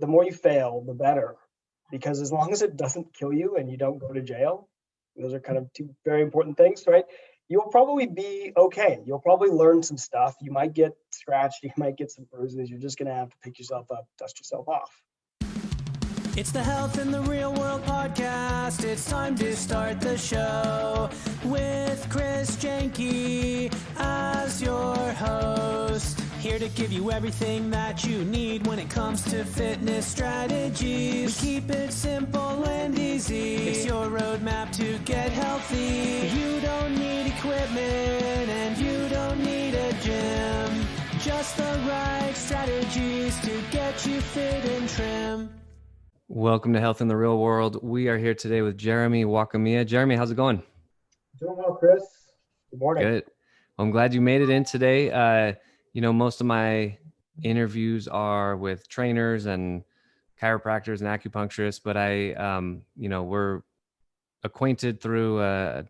the more you fail, the better. Because as long as it doesn't kill you and you don't go to jail, those are kind of two very important things, right? You'll probably be okay. You'll probably learn some stuff. You might get scratched. You might get some bruises. You're just going to have to pick yourself up, dust yourself off. It's the Health in the Real World podcast. It's time to start the show with Chris Janke as your host. Here to give you everything that you need when it comes to fitness strategies. We keep it simple and easy. It's your roadmap to get healthy. You don't need equipment and you don't need a gym. Just the right strategies to get you fit and trim. Welcome to Health in the Real World. We are here today with Jeremy Wakamiya. Jeremy, how's it going? Doing well, Chris. Good morning. Good. Well, I'm glad you made it in today. Most of my interviews are with trainers and chiropractors and acupuncturists, but we're acquainted through,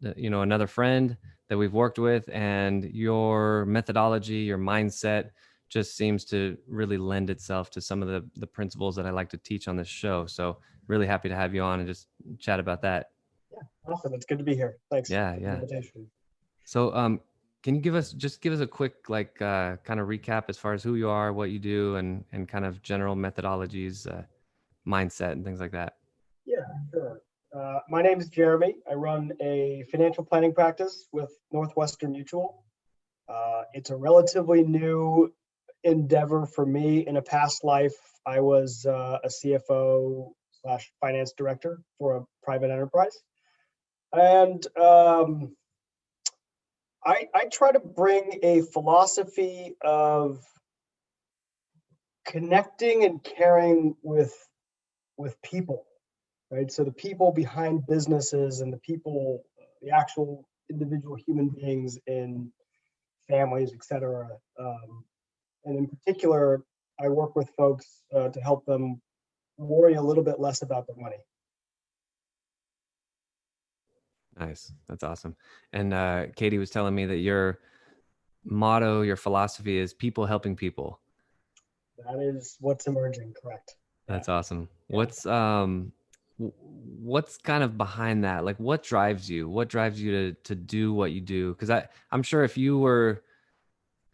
another friend that we've worked with, and your methodology, your mindset just seems to really lend itself to some of the principles that I like to teach on this show. So really happy to have you on and just chat about that. Yeah, awesome. It's good to be here. Thanks. Yeah. For the invitation. So can you give us a quick kind of recap as far as who you are, what you do, and kind of general methodologies, mindset and things like that? Yeah, sure. My name is Jeremy. I run a financial planning practice with Northwestern Mutual. It's a relatively new endeavor for me. In a past life, I was a CFO / finance director for a private enterprise. And I try to bring a philosophy of connecting and caring with people, right? So the people behind businesses and the actual individual human beings in families, et cetera. And in particular, I work with folks to help them worry a little bit less about their money. Nice. That's awesome. And Katie was telling me that your motto, your philosophy is people helping people. That is what's emerging, correct? That's awesome. Yeah. What's kind of behind that? Like, what drives you? What drives you to do what you do? Because I'm sure if you were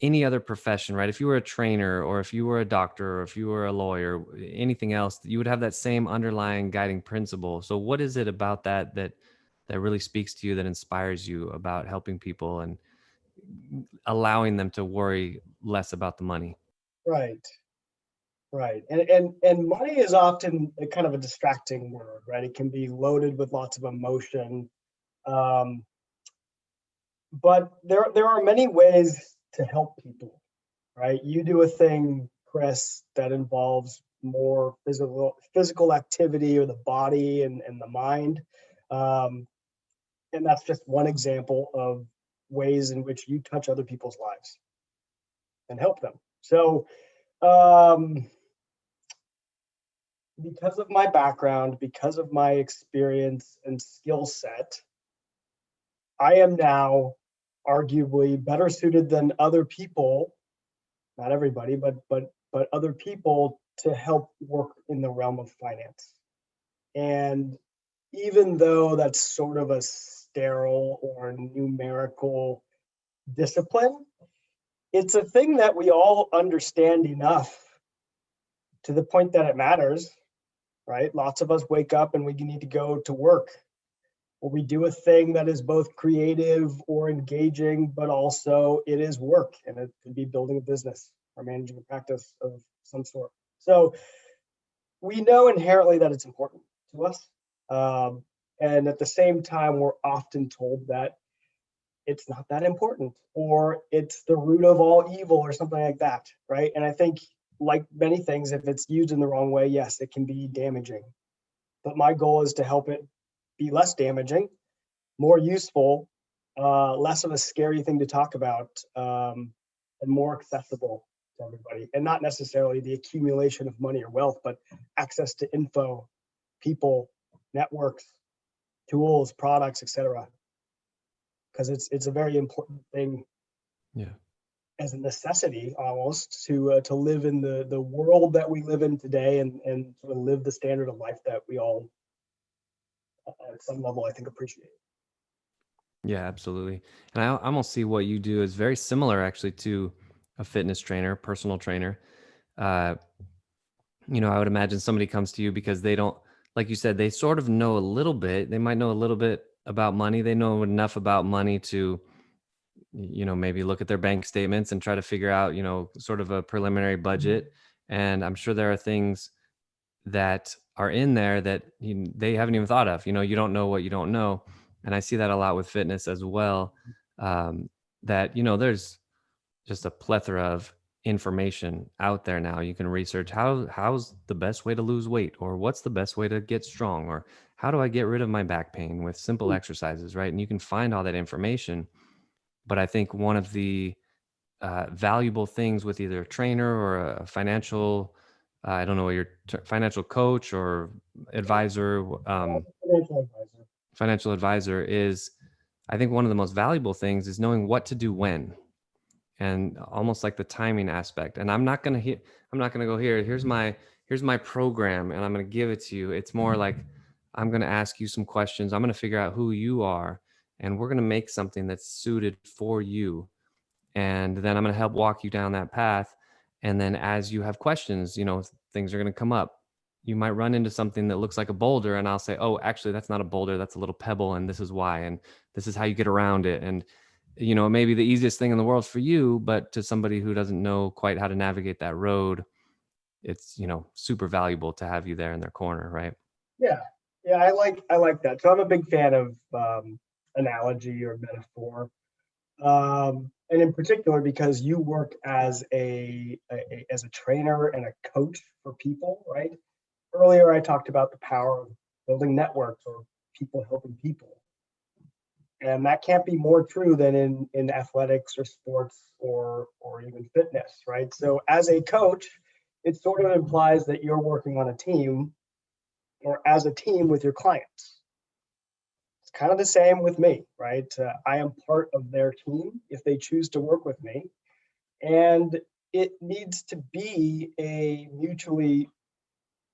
any other profession, right? If you were a trainer, or if you were a doctor, or if you were a lawyer, anything else, you would have that same underlying guiding principle. So what is it about that really speaks to you, that inspires you about helping people and allowing them to worry less about the money? Right. And money is often a kind of a distracting word, right? It can be loaded with lots of emotion. But there are many ways to help people, right? You do a thing, Chris, that involves more physical activity, or the body and the mind. And that's just one example of ways in which you touch other people's lives and help them. So because of my background, because of my experience and skill set, I am now arguably better suited than other people, not everybody, but other people, to help work in the realm of finance. And even though that's sort of a sterile or numerical discipline, it's a thing that we all understand enough to the point that it matters, right? Lots of us wake up and we need to go to work, or we do a thing that is both creative or engaging, but also it is work, and it could be building a business or managing a practice of some sort. So we know inherently that it's important to us. And at the same time, we're often told that it's not that important, or it's the root of all evil, or something like that, right? And I think, like many things, if it's used in the wrong way, yes, it can be damaging. But my goal is to help it be less damaging, more useful, less of a scary thing to talk about, and more accessible to everybody. And not necessarily the accumulation of money or wealth, but access to info, people, networks, tools, products, etc. Because it's a very important thing. Yeah. as a necessity almost to live in the world that we live in today, and sort of live the standard of life that we all at some level I think appreciate. Yeah, absolutely. And I almost see what you do is very similar actually to a fitness trainer, personal trainer. Uh, I would imagine somebody comes to you because they don't, like you said, they sort of know a little bit. They might know a little bit about money. They know enough about money to, maybe look at their bank statements and try to figure out, sort of a preliminary budget. And I'm sure there are things that are in there that they haven't even thought of. You don't know what you don't know. And I see that a lot with fitness as well. That, there's just a plethora of information out there now. You can research how's the best way to lose weight, or what's the best way to get strong, or how do I get rid of my back pain with simple exercises, right? And you can find all that information. But I think one of the valuable things with either a trainer or a financial, I don't know, your financial coach or advisor, Financial advisor. financial advisor is, I think one of the most valuable things is knowing what to do when, and almost like the timing aspect. And I'm not going to go here's my program and I'm going to give it to you. It's more like, I'm going to ask you some questions. I'm going to figure out who you are, and we're going to make something that's suited for you. And then I'm going to help walk you down that path. And then as you have questions, things are going to come up. You might run into something that looks like a boulder, and I'll say, oh, actually, that's not a boulder. That's a little pebble. And this is why. And this is how you get around it. And, it may be the easiest thing in the world for you, but to somebody who doesn't know quite how to navigate that road, it's, super valuable to have you there in their corner. Right. Yeah. Yeah. I like that. So I'm a big fan of analogy or metaphor. And in particular, because you work as as a trainer and a coach for people, right? Earlier, I talked about the power of building networks or people helping people. And that can't be more true than in athletics or sports or even fitness, right? So as a coach, it sort of implies that you're working on a team or as a team with your clients. It's kind of the same with me, right? I am part of their team if they choose to work with me. And it needs to be a mutually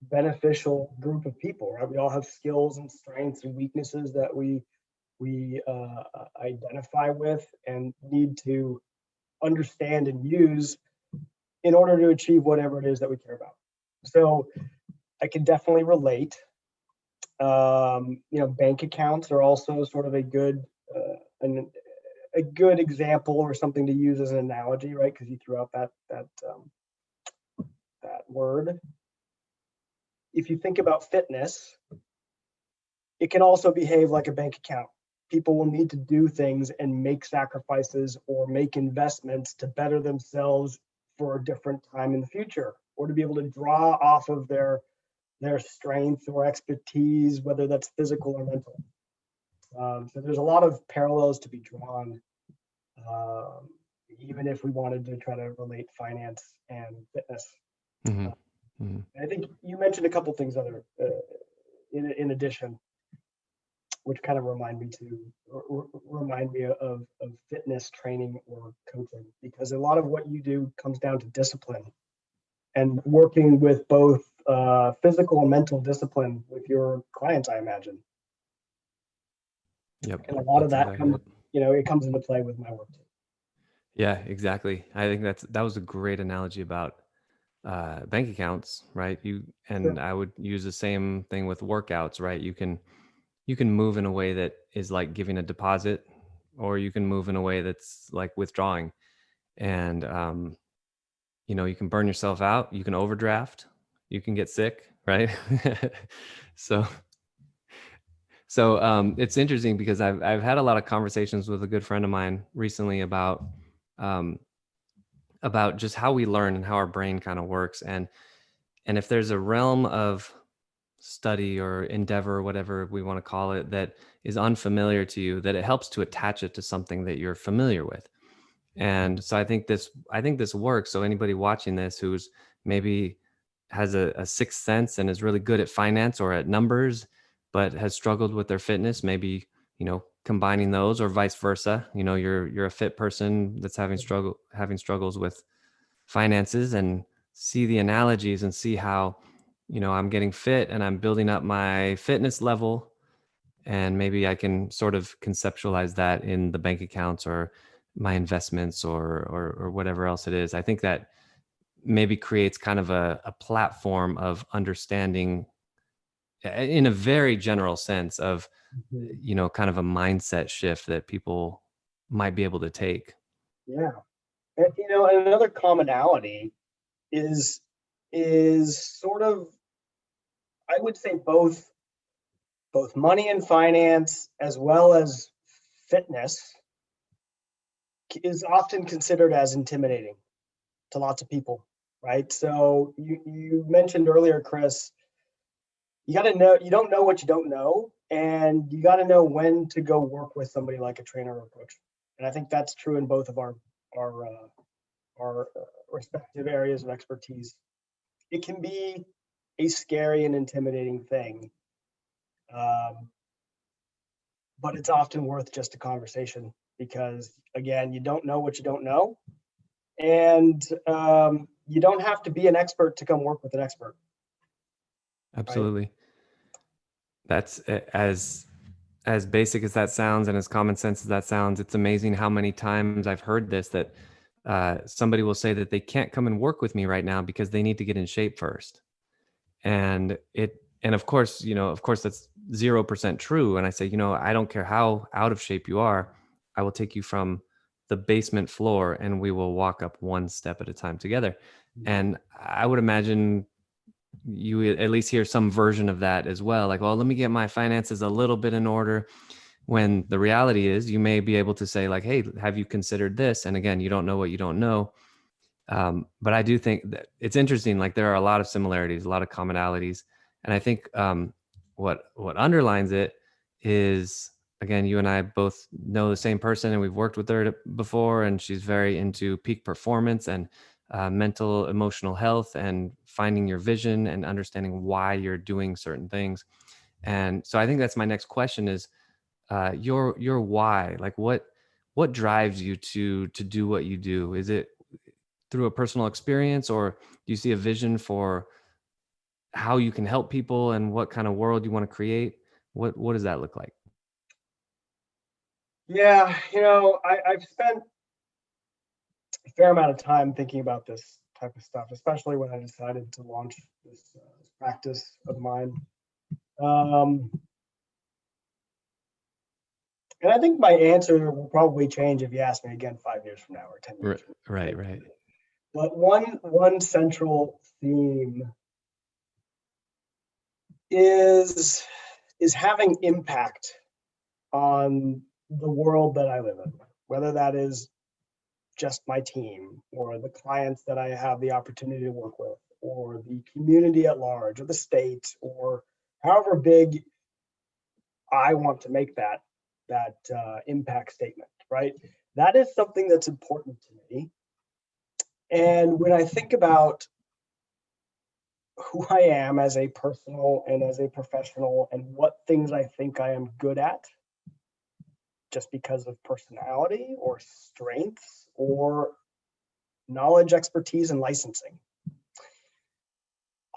beneficial group of people, right? We all have skills and strengths and weaknesses that we identify with and need to understand and use in order to achieve whatever it is that we care about. So I can definitely relate. Bank accounts are also sort of a good example or something to use as an analogy, right? Because you threw out that word. If you think about fitness, it can also behave like a bank account. People will need to do things and make sacrifices or make investments to better themselves for a different time in the future, or to be able to draw off of their strength or expertise, whether that's physical or mental. So there's a lot of parallels to be drawn, even if we wanted to try to relate finance and fitness. Mm-hmm. Mm-hmm. I think you mentioned a couple things in addition, which kind of remind me of fitness training or coaching, because a lot of what you do comes down to discipline and working with both physical and mental discipline with your clients, I imagine. Yep. And a lot of that exactly it comes into play with my work too. Yeah, exactly. I think that was a great analogy about bank accounts, right? Sure. I would use the same thing with workouts, right? You can move in a way that is like giving a deposit, or you can move in a way that's like withdrawing. And you can burn yourself out, you can overdraft, you can get sick, right? so it's interesting because I've had a lot of conversations with a good friend of mine recently about just how we learn and how our brain kind of works, and if there's a realm of study or endeavor, whatever we want to call it, that is unfamiliar to you, that it helps to attach it to something that you're familiar with. And so I think this works. So anybody watching this who's maybe has a sixth sense and is really good at finance or at numbers, but has struggled with their fitness, maybe combining those, or vice versa. You're a fit person that's having struggles with finances, and see the analogies and see how, I'm getting fit and I'm building up my fitness level, and maybe I can sort of conceptualize that in the bank accounts or my investments, or whatever else it is. I think that maybe creates kind of a platform of understanding in a very general sense of, kind of a mindset shift that people might be able to take. Yeah. And, and another commonality is sort of, I would say, both money and finance as well as fitness is often considered as intimidating to lots of people, right? So you mentioned earlier, Chris, you got to know, you don't know what you don't know, and you got to know when to go work with somebody like a trainer or coach. And I think that's true in both of our respective areas of expertise. It can be a scary and intimidating thing, but it's often worth just a conversation, because again, you don't know what you don't know, and you don't have to be an expert to come work with an expert. Absolutely. Right? That's as basic as that sounds, and as common sense as that sounds. It's amazing how many times I've heard this, that somebody will say that they can't come and work with me right now because they need to get in shape first. And of course, that's 0% true. And I say, I don't care how out of shape you are, I will take you from the basement floor and we will walk up one step at a time together. And I would imagine you at least hear some version of that as well. Like, well, let me get my finances a little bit in order. When the reality is, you may be able to say like, hey, have you considered this? And again, you don't know what you don't know. But I do think that it's interesting. Like, there are a lot of similarities, a lot of commonalities. And I think what underlines it is, again, you and I both know the same person, and we've worked with her before, and she's very into peak performance and mental, emotional health, and finding your vision and understanding why you're doing certain things. And so I think that's my next question is your why. Like, what drives you to do what you do? Is it through a personal experience, or do you see a vision for how you can help people and what kind of world you want to create? What does that look like? Yeah, I've spent a fair amount of time thinking about this type of stuff, especially when I decided to launch this practice of mine. And I think my answer will probably change if you ask me again 5 years from now or 10 years. Right. But one central theme is having impact on the world that I live in, whether that is just my team or the clients that I have the opportunity to work with, or the community at large, or the state, or however big I want to make that impact statement, right? That is something that's important to me. And when I think about who I am as a personal and as a professional, and what things I think I am good at, just because of personality or strengths or knowledge, expertise, and licensing,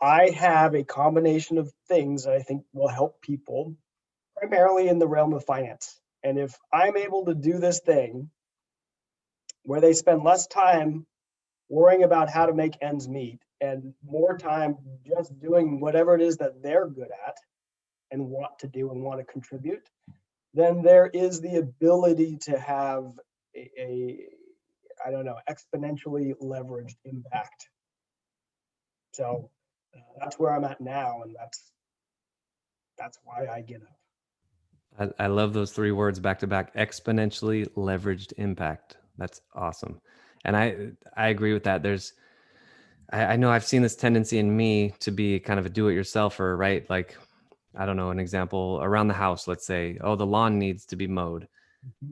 I have a combination of things that I think will help people, primarily in the realm of finance. And if I'm able to do this thing where they spend less time worrying about how to make ends meet and more time just doing whatever it is that they're good at and want to do and want to contribute, then there is the ability to have a I don't know, exponentially leveraged impact. So that's where I'm at now, and that's why I get up. I love those three words back to back: exponentially leveraged impact. That's awesome. And I agree with that. I know I've seen this tendency in me to be kind of a do-it-yourselfer, right? Like, I don't know, an example around the house, let's say, oh, the lawn needs to be mowed.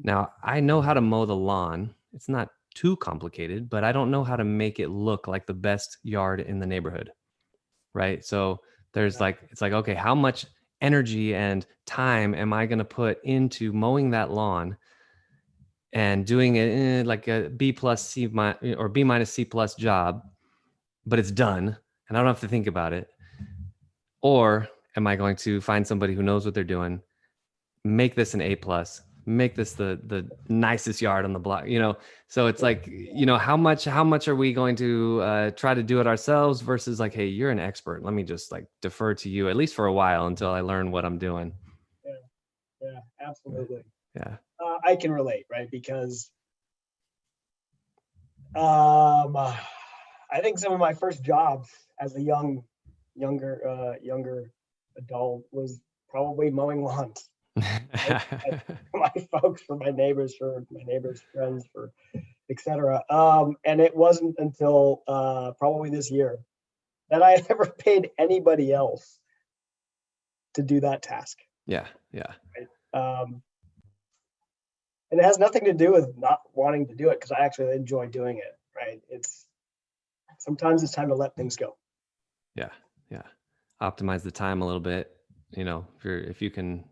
Now, I know how to mow the lawn. It's not too complicated, but I don't know how to make it look like the best yard in the neighborhood, right? So there's like, it's like, okay, how much energy and time am I going to put into mowing that lawn and doing it in like a B plus C or B minus C plus job, but it's done and I don't have to think about it? Or am I going to find somebody who knows what they're doing, make this an A plus, make this the nicest yard on the block, you know? So it's like, you know, how much are we going to try to do it ourselves versus like, hey, you're an expert, let me just like defer to you at least for a while until I learn what I'm doing. Yeah, absolutely. Yeah. I can relate, right? Because I think some of my first jobs as a younger adult was probably mowing lawns. Right? For my folks, for my neighbors' friends, for etc. And it wasn't until probably this year that I ever paid anybody else to do that task. Yeah. Right? And it has nothing to do with not wanting to do it because I actually enjoy doing it. Right? Sometimes it's time to let things go. Yeah. Optimize the time a little bit. You know, if you can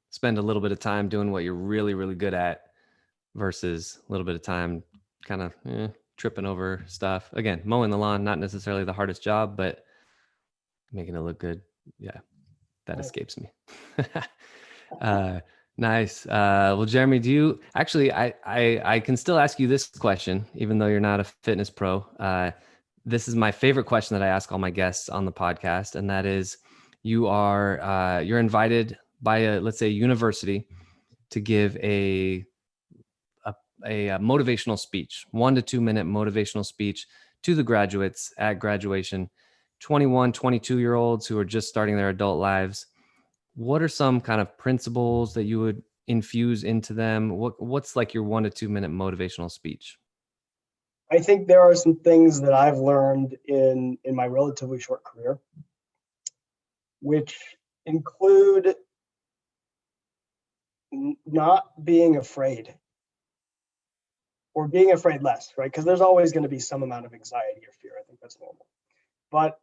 spend a little bit of time doing what you're really, really good at versus a little bit of time kind of tripping over stuff. Again, mowing the lawn, not necessarily the hardest job, but making it look good. Yeah, that escapes me. Nice. Well, Jeremy, do you actually, I can still ask you this question, even though you're not a fitness pro. This is my favorite question that I ask all my guests on the podcast. And that is, you're invited by let's say university to give a motivational speech, 1 to 2 minute motivational speech to the graduates at graduation, 21, 22-year-olds who are just starting their adult lives. What are some kind of principles that you would infuse into them? What's like your 1 to 2 minute motivational speech? I think there are some things that I've learned in my relatively short career, which include not being afraid or being afraid less, right? Because there's always going to be some amount of anxiety or fear. I think that's normal. But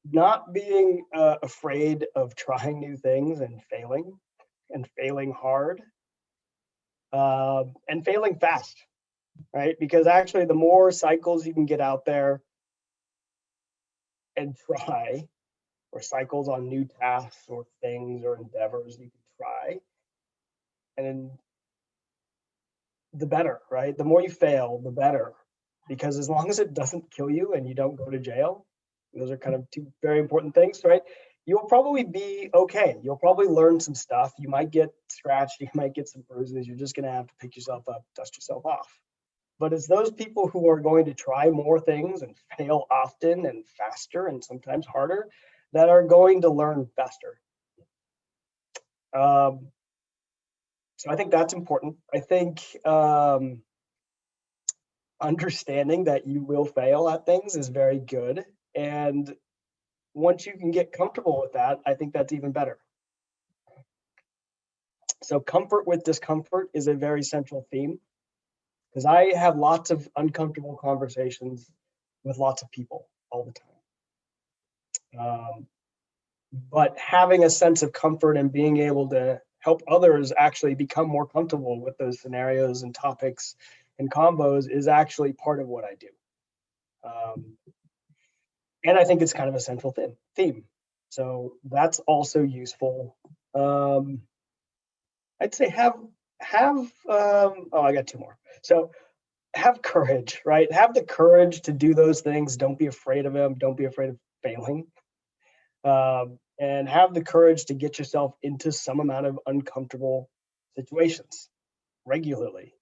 not being afraid of trying new things and failing hard, and failing fast, right? Because actually, the more cycles you can get out there and try, or cycles on new tasks or things or endeavors you can try, and the better, right? The more you fail, the better. Because as long as it doesn't kill you and you don't go to jail, those are kind of two very important things, right? You'll probably be okay. You'll probably learn some stuff. You might get scratched. You might get some bruises. You're just going to have to pick yourself up, dust yourself off. But it's those people who are going to try more things and fail often and faster and sometimes harder that are going to learn faster. So I think that's important. I think understanding that you will fail at things is very good. And once you can get comfortable with that, I think that's even better. So comfort with discomfort is a very central theme, because I have lots of uncomfortable conversations with lots of people all the time. But having a sense of comfort and being able to help others actually become more comfortable with those scenarios and topics and combos is actually part of what I do. And I think it's kind of a central theme. So that's also useful. I'd say have I got two more. So have courage, right? Have the courage to do those things. Don't be afraid of them. Don't be afraid of failing. And have the courage to get yourself into some amount of uncomfortable situations regularly.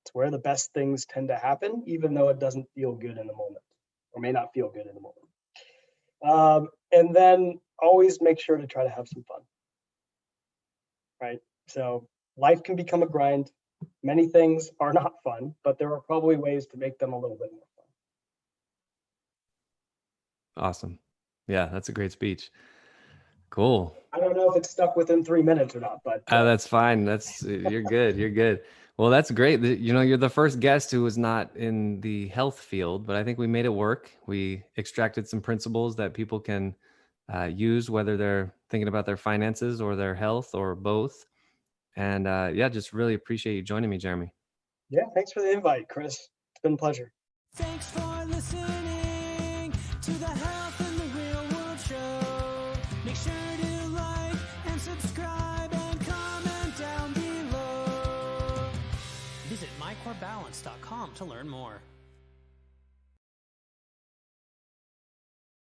It's where the best things tend to happen, even though it doesn't feel good in the moment, or may not feel good in the moment. And then always make sure to try to have some fun, right? So life can become a grind. Many things are not fun, but there are probably ways to make them a little bit more fun. Awesome. Yeah, that's a great speech. Cool. I don't know if it's stuck within 3 minutes or not, but that's fine. You're good. You're good. Well, that's great. You know, you're the first guest who was not in the health field, but I think we made it work. We extracted some principles that people can use, whether they're thinking about their finances or their health or both. And yeah, just really appreciate you joining me, Jeremy. Yeah, thanks for the invite, Chris. It's been a pleasure. Thanks for listening to the Health in the Real World show. Make sure to like and subscribe and comment down below. Visit mycorebalance.com to learn more.